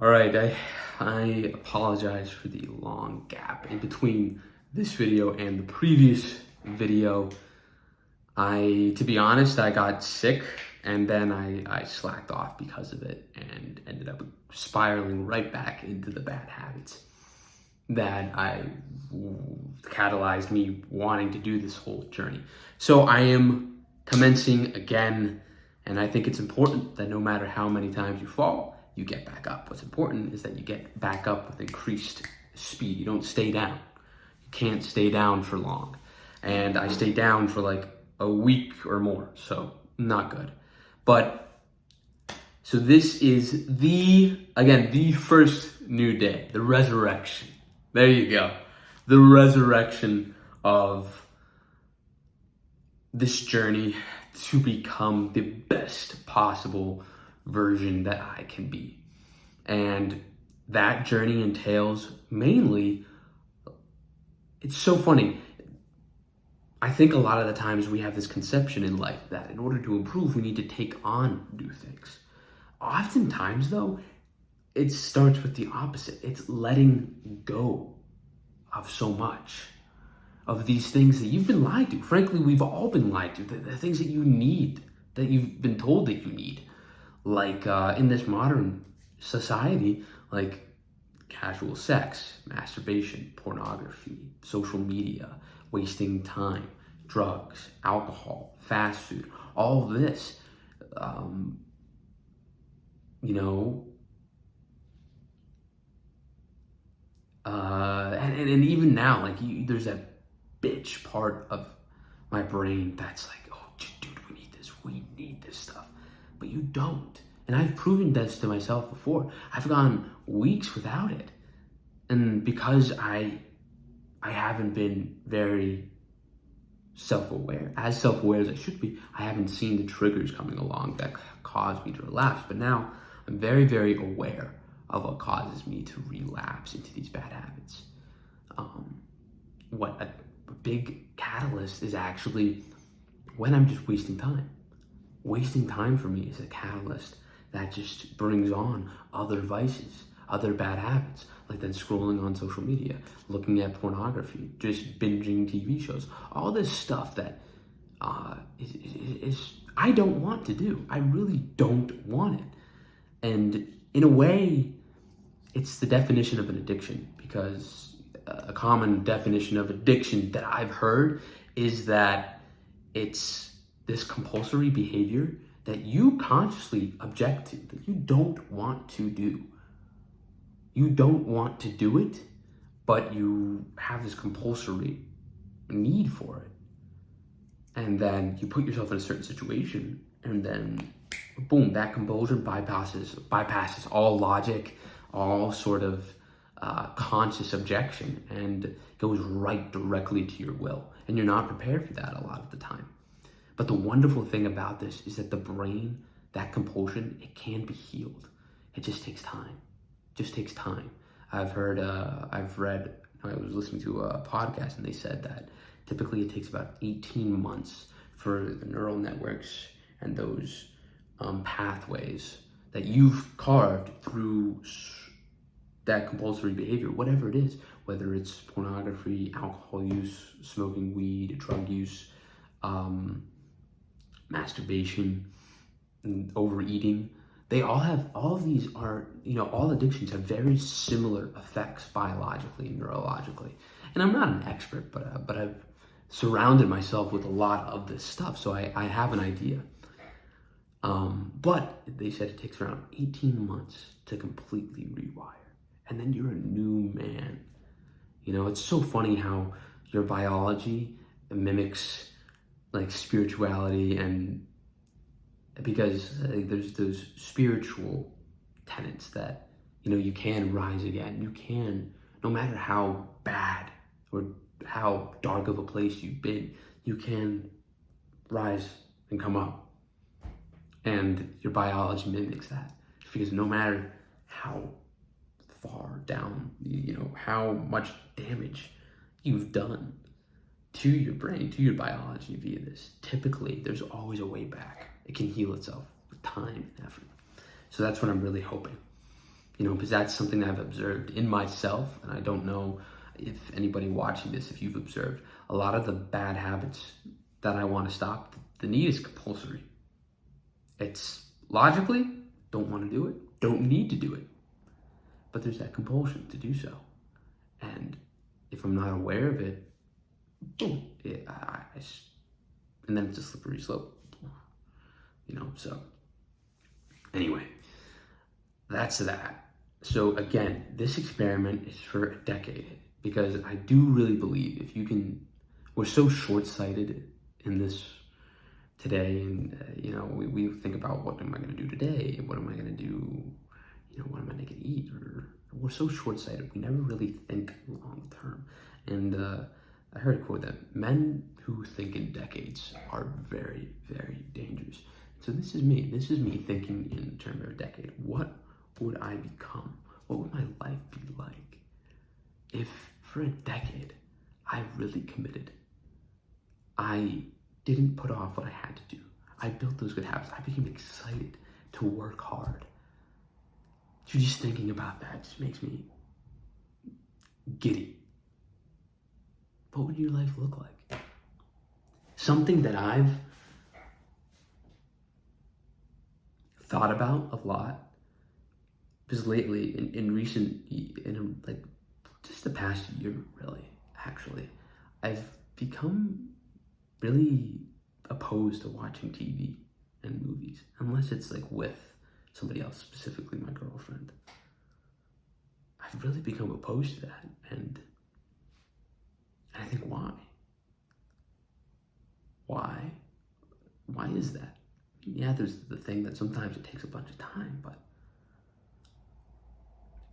All right, I apologize for the long gap in between this video and the previous video. To be honest, I got sick and then I slacked off because of it and ended up spiraling right back into the bad habits that catalyzed me wanting to do this whole journey. So I am commencing again, and I think it's important that no matter how many times you fall, you get back up. What's important is that you get back up with increased speed. You don't stay down. You can't stay down for long. And I stayed down for like a week or more, so not good. So this is the first new day, the resurrection. There you go. The resurrection of this journey to become the best possible version that I can be. And that journey entails mainly, it's so funny. I think a lot of the times we have this conception in life that in order to improve, we need to take on new things. Oftentimes, though, it starts with the opposite. It's letting go of so much of these things that you've been lied to. Frankly, we've all been lied to. The things that you need, that you've been told that you need. Like in this modern society, like casual sex, masturbation, pornography, social media, wasting time, drugs, alcohol, fast food, all of this, and even now, like there's that bitch part of my brain that's like, oh, dude, we need this stuff, but you don't. And I've proven this to myself before. I've gone weeks without it, and because I haven't been very self-aware as I should be, I haven't seen the triggers coming along that cause me to relapse. But now I'm very, very aware of what causes me to relapse into these bad habits. What a big catalyst is actually when I'm just wasting time. Wasting time for me is a catalyst that just brings on other vices, other bad habits, like then scrolling on social media, looking at pornography, just binging TV shows, all this stuff that is I don't want to do. I really don't want it. And in a way, it's the definition of an addiction, because a common definition of addiction that I've heard is that it's this compulsory behavior that you consciously object to, that you don't want to do. You don't want to do it, but you have this compulsory need for it. And then you put yourself in a certain situation, and then boom, that compulsion bypasses all logic, all sort of conscious objection, and goes right directly to your will. And you're not prepared for that a lot of the time. But the wonderful thing about this is that the brain, that compulsion, it can be healed. It just takes time. Just takes time. I was listening to a podcast, and they said that typically it takes about 18 months for the neural networks and those pathways that you've carved through that compulsory behavior, whatever it is, whether it's pornography, alcohol use, smoking weed, drug use, masturbation, and overeating. All addictions have very similar effects biologically and neurologically. And I'm not an expert, but I've surrounded myself with a lot of this stuff, so I have an idea. But they said it takes around 18 months to completely rewire, and then you're a new man. It's so funny how your biology mimics like spirituality, and because there's those spiritual tenets that you can rise again. You can, no matter how bad or how dark of a place you've been, you can rise and come up. And your biology mimics that, because no matter how far down, how much damage you've done to your brain, to your biology via this, typically there's always a way back. It can heal itself with time and effort. So that's what I'm really hoping. because that's something that I've observed in myself, and I don't know if anybody watching this, if you've observed a lot of the bad habits that I want to stop. The need is compulsory. It's logically, don't want to do it, don't need to do it, but there's that compulsion to do so. And if I'm not aware of it, boom, and then it's a slippery slope, so anyway, that's that. So again, this experiment is for a decade, because I do really believe we're so short-sighted in this today, and we think about, what am I going to do today? What am I going to do? What am I going to eat? Or we're so short-sighted. We never really think long term. And I heard a quote that men who think in decades are very, very dangerous. So this is me. This is me thinking in terms of a decade. What would I become? What would my life be like if for a decade I really committed? I didn't put off what I had to do. I built those good habits. I became excited to work hard. Just thinking about that just makes me giddy. What would your life look like? Something that I've thought about a lot, because lately, just the past year, really, actually, I've become really opposed to watching TV and movies, unless it's like with somebody else, specifically my girlfriend. I've really become opposed to that, and I think why? Why is that? Yeah, there's the thing that sometimes it takes a bunch of time, but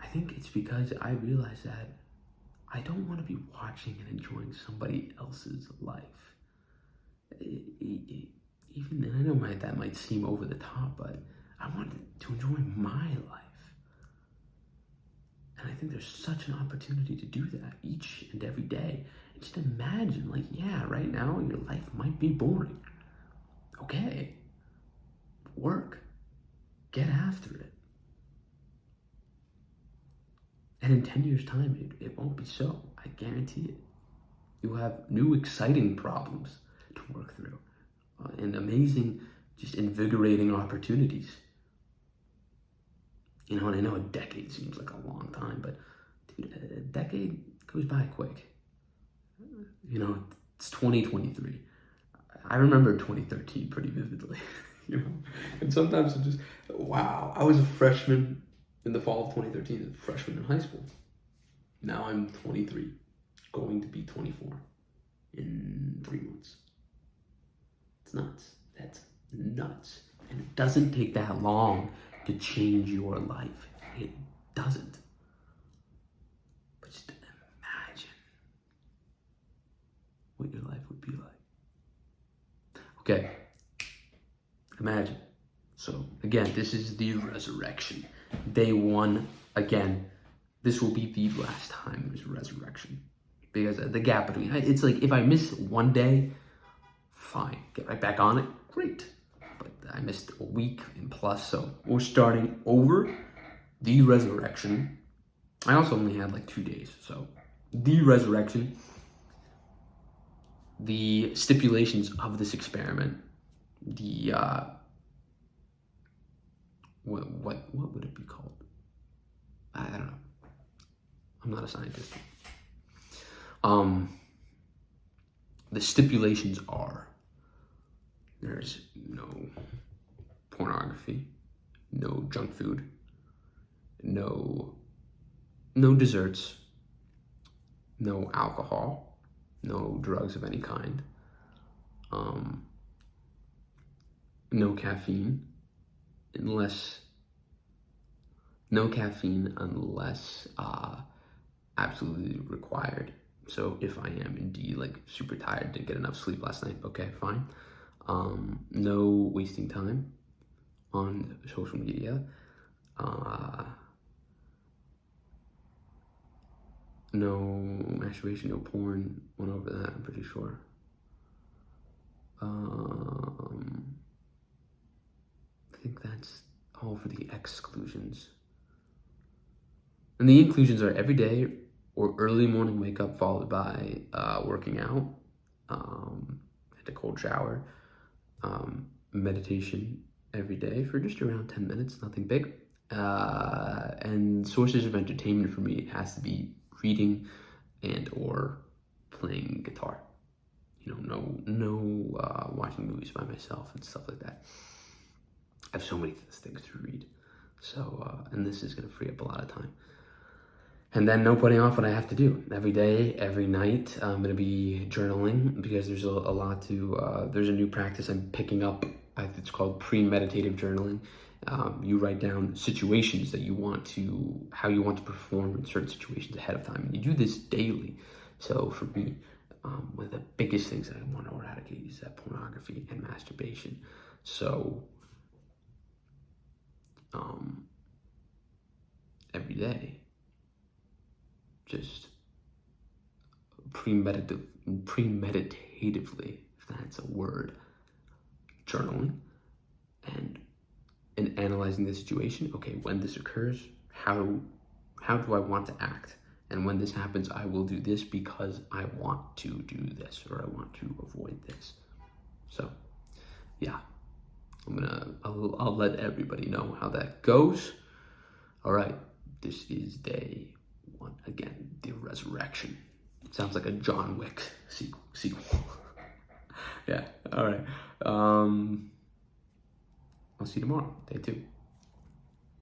I think it's because I realize that I don't want to be watching and enjoying somebody else's life. Even, and I know that might seem over the top, but I want to enjoy my life. And I think there's such an opportunity to do that each and every day. And just imagine, right now your life might be boring. Okay, work, get after it. And in 10 years' time, it won't be so. I guarantee it. You'll have new, exciting problems to work through, and amazing, just invigorating opportunities. And I know a decade seems like a long time, but dude, a decade goes by quick. It's 2023. I remember 2013 pretty vividly, and sometimes it just, wow, I was a freshman in the fall of 2013, a freshman in high school. Now I'm 23, going to be 24 in 3 months. It's nuts. That's nuts. And it doesn't take that long to change your life. It doesn't. But just imagine what your life would be like. Okay. Imagine. So again, this is the resurrection. Day 1, again, this will be the last time there's resurrection. Because the gap between, it's like if I miss one day, fine, get right back on it, great. But I missed a week and plus, so we're starting over. The resurrection. I also only had 2 days, so the resurrection. The stipulations of this experiment. The what would it be called? I don't know. I'm not a scientist. The stipulations are: there's no pornography, no junk food, no desserts, no alcohol, no drugs of any kind, no caffeine, unless absolutely required. So if I am indeed super tired, didn't get enough sleep last night, okay, fine. No wasting time on social media. No masturbation, no porn. Went over that, I'm pretty sure. I think that's all for the exclusions. And the inclusions are every day or early morning wake up followed by working out, a cold shower, meditation every day for just around 10 minutes, nothing big. And sources of entertainment for me, it has to be reading and or playing guitar. No watching movies by myself and stuff like that. I have so many things to read. So, and this is gonna free up a lot of time. And then no putting off what I have to do. Every day, every night, I'm gonna be journaling because there's a lot to, there's a new practice I'm picking up. It's called premeditative journaling. You write down situations that how you want to perform in certain situations ahead of time. And you do this daily. So for me, one of the biggest things that I want to eradicate is that pornography and masturbation. So every day, just premeditatively, if that's a word, journaling and analyzing the situation. Okay, when this occurs, how do I want to act? And when this happens, I will do this because I want to do this, or I want to avoid this. So, yeah, I'll let everybody know how that goes. All right, this is day 1. Again, the resurrection. It sounds like a John Wick sequel. Yeah, all right. I'll see you tomorrow, day 2.